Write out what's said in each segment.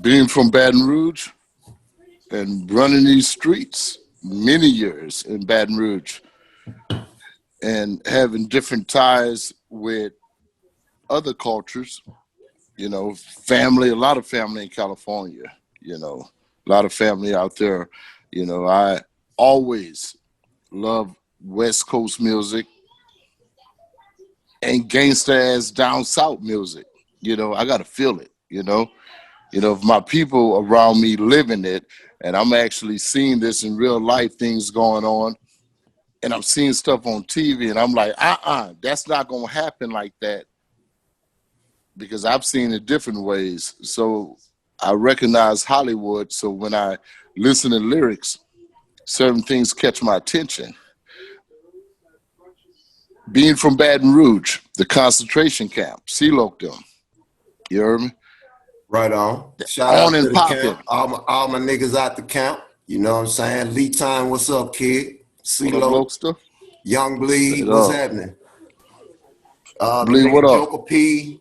Being from Baton Rouge and running these streets many years in Baton Rouge and having different ties with other cultures, family, a lot of family in California, a lot of family out there. I always love West Coast music and gangsta ass down south music. I gotta feel it, if my people around me living it and I'm actually seeing this in real life, things going on, and I'm seeing stuff on TV and I'm like, that's not gonna happen like that because I've seen it different ways. So I recognize Hollywood. So when I listen to lyrics, certain things catch my attention. Being from Baton Rouge, the concentration camp, CeeLo them. You heard me? Right on. Shout On out to and the popping. camp. All my niggas out the camp. You know what I'm saying? Lee Time, what's up, kid? What up, CeeLo, Lokester? Young Bleed, Straight what's up. happening? The Bleed, what nigga up? Joker P,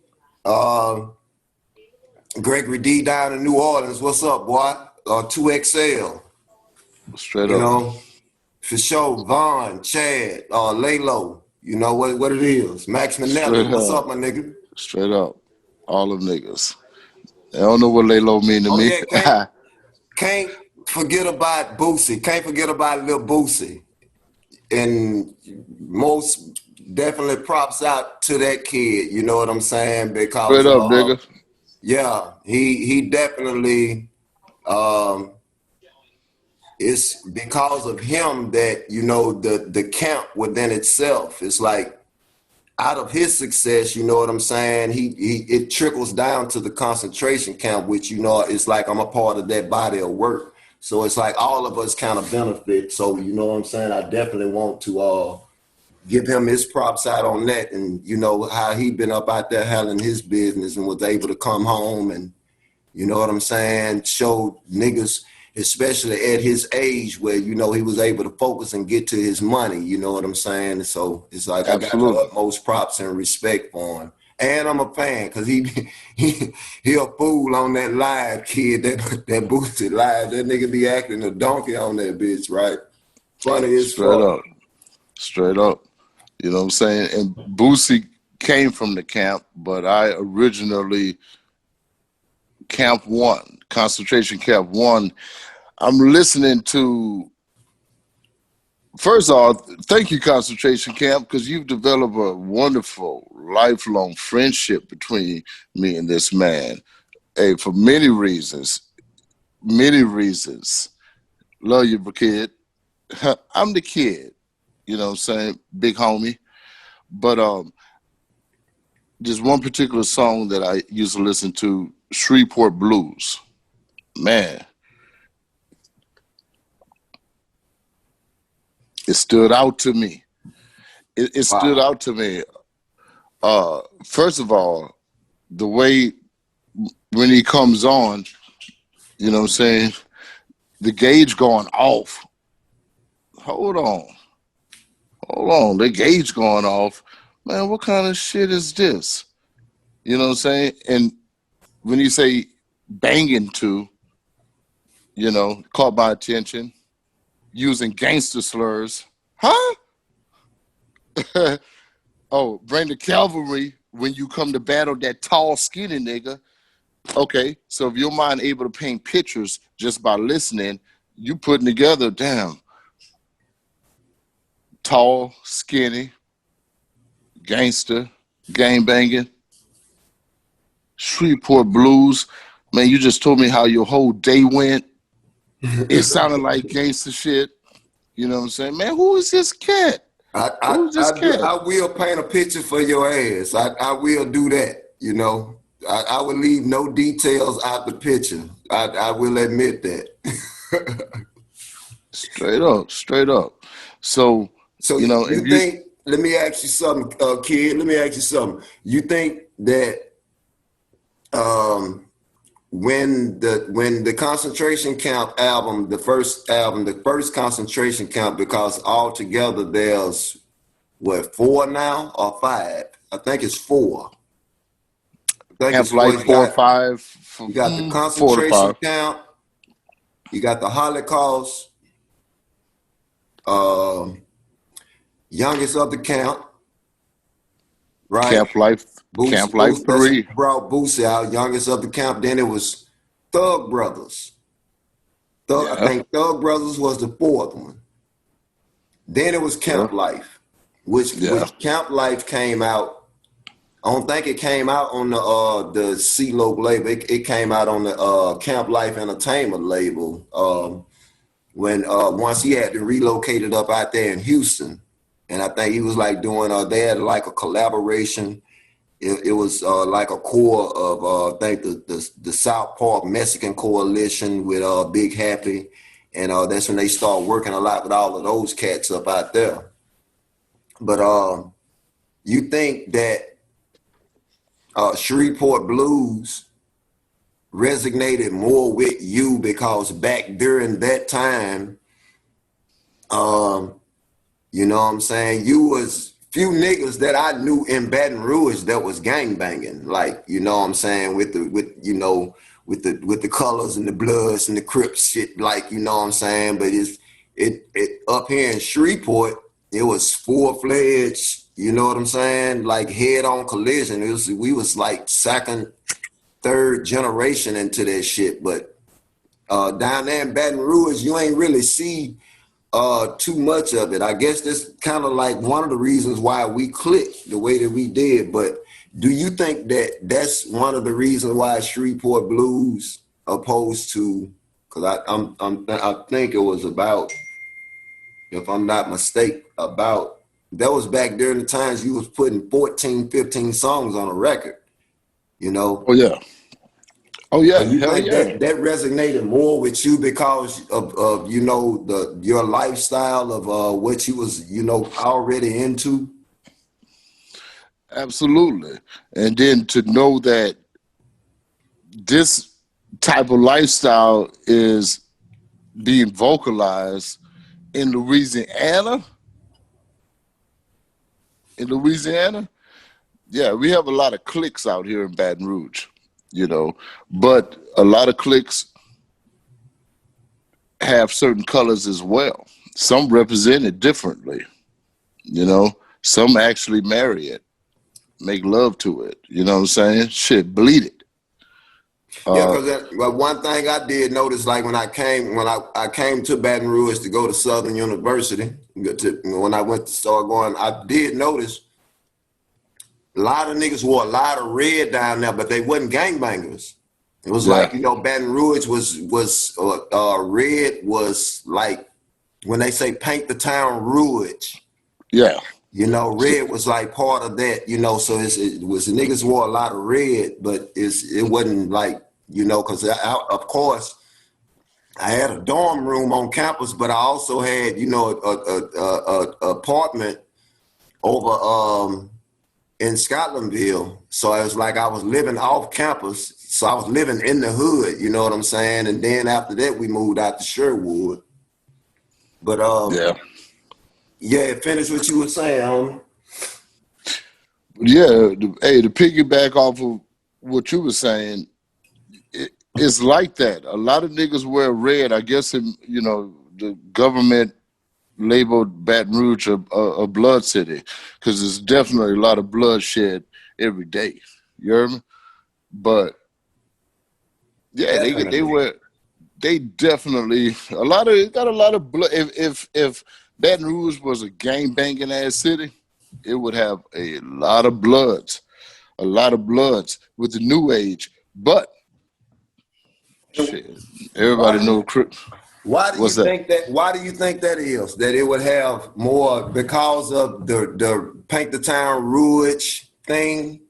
Gregory D down in New Orleans, what's up, boy? 2XL, Straight you up. know, for sure. Vaughn, Chad, Laylo, you know what it is. Max Manelli, what's up, my nigga? Straight up. All them niggas. I don't know what Laylo mean to Oh me. yeah, can't forget about Boosie. Can't forget about Lil Boosie. And most definitely props out to that kid. You know what I'm saying? Because Straight up, nigga. yeah, he definitely it's because of him that the camp within itself. It's like out of his success, you know what I'm saying? It trickles down to the concentration camp, which it's like I'm a part of that body of work. So it's like all of us kind of benefit. So you know what I'm saying? I definitely want to give him his props out on that, and how he been up out there handling his business and was able to come home and you know what I'm saying, show niggas, especially at his age, where he was able to focus and get to his money. You know what I'm saying? So it's like Absolutely. I got the utmost props and respect for him. And I'm a fan because he a fool on that live, kid. That boosted live. That nigga be acting a donkey on that bitch, right? Funny as fuck. Straight up. You know what I'm saying? And Boosie came from the camp, but I originally Camp 1, Concentration Camp 1. I'm listening to, first of all, thank you, Concentration Camp, because you've developed a wonderful, lifelong friendship between me and this man. Hey, for many reasons. Love you, kid. I'm the kid, you know what I'm saying? Big homie. But just one particular song that I used to listen to, Shreveport Blues. Man, it stood out to me. It stood out to me. First of all, the way when he comes on, you know what I'm saying, the gauge going off. Hold on, the gauge going off. Man, what kind of shit is this? You know what I'm saying? And when you say banging to, caught my attention, using gangster slurs. Huh? Oh, bring the cavalry when you come to battle that tall, skinny nigga. Okay, so if your mind able to paint pictures just by listening, you putting together, damn, tall, skinny, gangster, gang banging, Shreveport Blues. Man, you just told me how your whole day went. It sounded like gangster shit. You know what I'm saying? Man, who is this cat? I will paint a picture for your ass. I will do that, I will leave no details out the picture. I will admit that. Straight up. So you think, let me ask you something, kid. Let me ask you something. You think that when the concentration camp album, the first concentration camp, because altogether there's what, 4 now or 5? I think it's 4. think Camp it's four. Life 4 or 5, You got the 4 to 5. concentration camp. You got the Holocaust. Uh, youngest of the camp, right? Camp Life, Camp Life That's who 3. brought Boosie out, youngest of the camp. Then it was Thug Brothers. I Yeah, think Thug Brothers was the fourth one. Then it was yeah, Camp Life, which yeah. Camp Life came out. I don't think it came out on the CeeLo label. It came out on the Camp Life Entertainment label. When once he had to relocate it up out there in Houston, and I think he was like doing they had like a collaboration. It was like a core of I think the South Park Mexican Coalition with Big Happy, and that's when they started working a lot with all of those cats up out there. But you think that Shreveport Blues resonated more with you because back during that time, you know what I'm saying, you was few niggas that I knew in Baton Rouge that was gangbanging, like, you know what I'm saying, with the colors and the bloods and the Crips shit, like, you know what I'm saying. But it up here in Shreveport, it was full-fledged, you know what I'm saying, like head-on collision. We was like second, third generation into that shit. But down there in Baton Rouge, you ain't really see too much of it. I guess that's kind of like one of the reasons why we clicked the way that we did. But do you think that that's one of the reasons why Shreveport Blues, opposed to, because I think it was about, if I'm not mistaken, about, that was back during the times you was putting 14, 15 songs on a record, you know? Oh yeah, oh yeah, You hell think yeah. that resonated more with you because of you know, your lifestyle of what you was, you know, already into? Absolutely. And then to know that this type of lifestyle is being vocalized in Louisiana, in Louisiana, yeah, we have a lot of cliques out here in Baton Rouge, you know, but a lot of cliques have certain colors as well. Some represent it differently, you know. Some actually marry it, make love to it. You know what I'm saying? Shit, bleed it. Yeah, Uh, because well, one thing I did notice, like when I came to Baton Rouge to go to Southern University, when I went to start going, I did notice a lot of niggas wore a lot of red down there, but they wasn't gangbangers. It was yeah, like, you know, Baton Rouge was red was like when they say paint the town Rouge. yeah, You know, so, red was like part of that, you know, so it was niggas wore a lot of red, but it wasn't like, you know, because of course I had a dorm room on campus, but I also had, you know, a apartment over in Scotlandville. So it was like I was living off campus. So I was living in the hood, you know what I'm saying? And then after that, we moved out to Sherwood. But yeah, yeah, finish what you were saying, homie. yeah. Hey, to piggyback off of what you were saying, it's like that. A lot of niggas wear red. I guess, you know, the government labeled Baton Rouge a blood city because there's definitely a lot of bloodshed every day. You hear me? But yeah, they Definitely. wear, they definitely a lot of, it got a lot of blood. If Baton Rouge was a gang banging ass city, it would have a lot of bloods with the new age. But shit, Why everybody do you know Crip. Why do you What's that? think that? Why do you think that is? That it would have more because of the paint the town Rouge thing.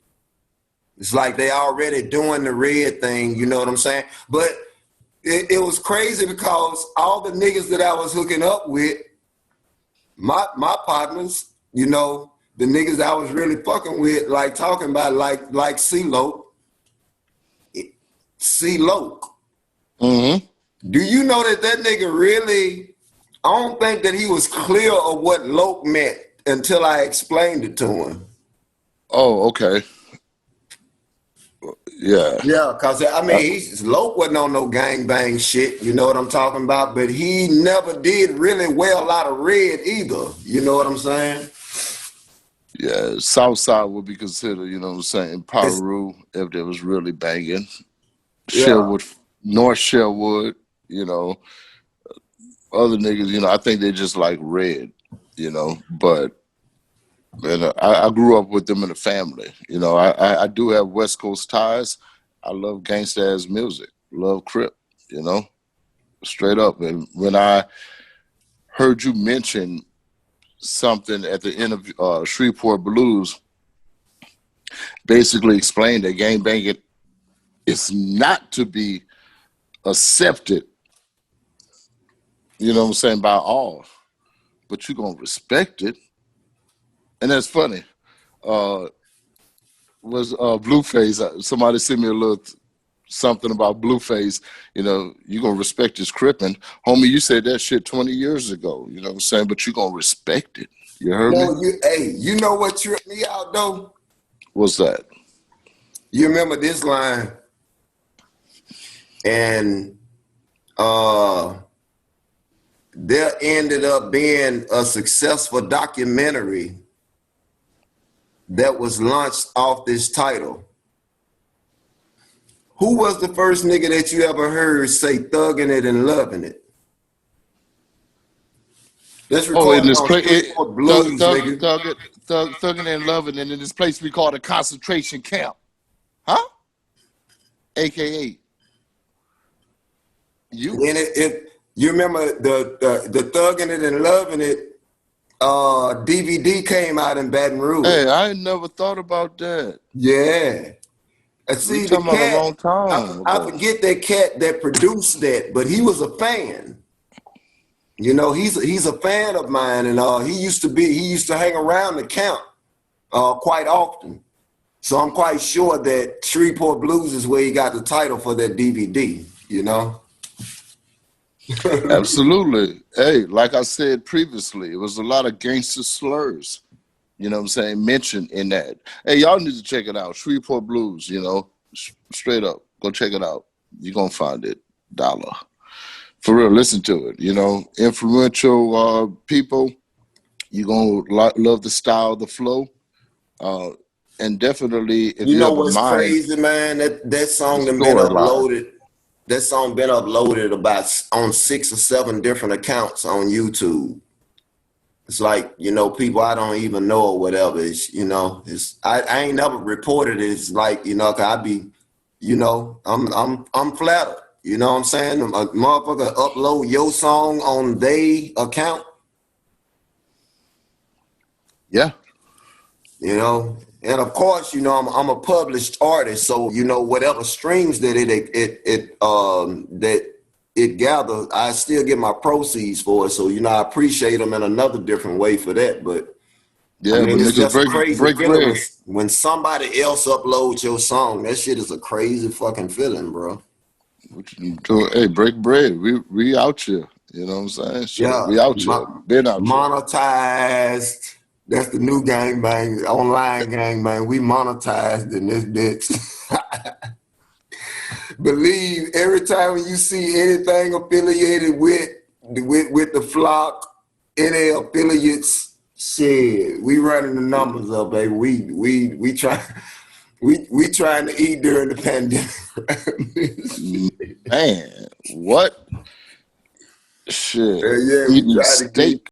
It's like they already doing the red thing. You know what I'm saying? But it was crazy because all the niggas that I was hooking up with, my partners, you know, the niggas that I was really fucking with, like talking about like CeeLo, CeeLo. Mm-hmm. Do you know that nigga really? I don't think that he was clear of what Loke meant until I explained it to him. Oh, okay. Yeah. Yeah, cause I Uh, mean, Loke wasn't on no gang bang shit. You know what I'm talking about? But he never did really well out of Red either. You know what I'm saying? yeah. Southside would be considered, you know what I'm saying, It's Paru if they was really banging. yeah. Sherwood, North Sherwood, you know, other niggas, you know, I think they just like Red, you know, but and I grew up with them in the family. You know, I do have West Coast ties. I love gangsta ass music. Love Crip. You know, straight up. And when I heard you mention something at the end of Shreveport Blues, basically explained that gang banging is not to be accepted. You know what I'm saying, by all, but you're gonna respect it, and that's funny. Uh, was Blueface? Somebody sent me a little something about Blueface, you know, you gonna respect his cripping. Homie, you said that shit 20 years ago, you know what I'm saying? But you gonna respect it. You heard me? You know what tripped me out though? What's that? You remember this line? And there ended up being a successful documentary that was launched off this title. Who was the first nigga that you ever heard say thugging it and loving it? That's Oh, in recorded this on place, Shreveport Blues, nigga. thugging and loving, and in this place we call a concentration camp. Huh? AKA you. And you remember the thugging it and loving it DVD came out in Baton Rouge. Hey, I ain't never thought about that. Yeah. I We see the talking about a cat. long time I ago. forget that cat that produced that, but he was a fan. You know, he's a fan of mine, and he used to hang around the camp quite often. So I'm quite sure that Shreveport Blues is where he got the title for that DVD. You know. Absolutely. Hey, like I said previously, it was a lot of gangster slurs, you know what I'm saying, mentioned in that. Hey, y'all need to check it out. Shreveport Blues, you know, straight up. Go check it out. You're going to find it. Dollar. For real, listen to it. You know, influential people, you're going to love the style, the flow. And definitely, if You you know have a what's mind, crazy, man? That the song done been storyline. uploaded. That song been uploaded about on 6 or 7 different accounts on YouTube. It's like, you know, people I don't even know or whatever. It's, you know, I ain't never reported it. It's like, you know, 'cause I be, you know, I'm flattered. You know what I'm saying? A motherfucker upload your song on they account, Yeah. you know. And of course, you know, I'm a published artist, so you know, whatever streams that it gathers, I still get my proceeds for it. So, you know, I appreciate them in another different way for that. But I Yeah, mean, but it's niggas just a crazy break feeling bread. when somebody else uploads your song. That shit is a crazy fucking feeling, bro. What you doing? Hey, break bread. We out here. You know what I'm saying? So Yeah, we out here. Been out here. monetized. That's the new gang bang, online gang bang. We monetized in this bitch. Believe every time you see anything affiliated with the flock, any affiliates, shit, we running the numbers up, baby. We try we trying to eat during the pandemic. Man, what? Shit. Yeah, we Eating try to get steak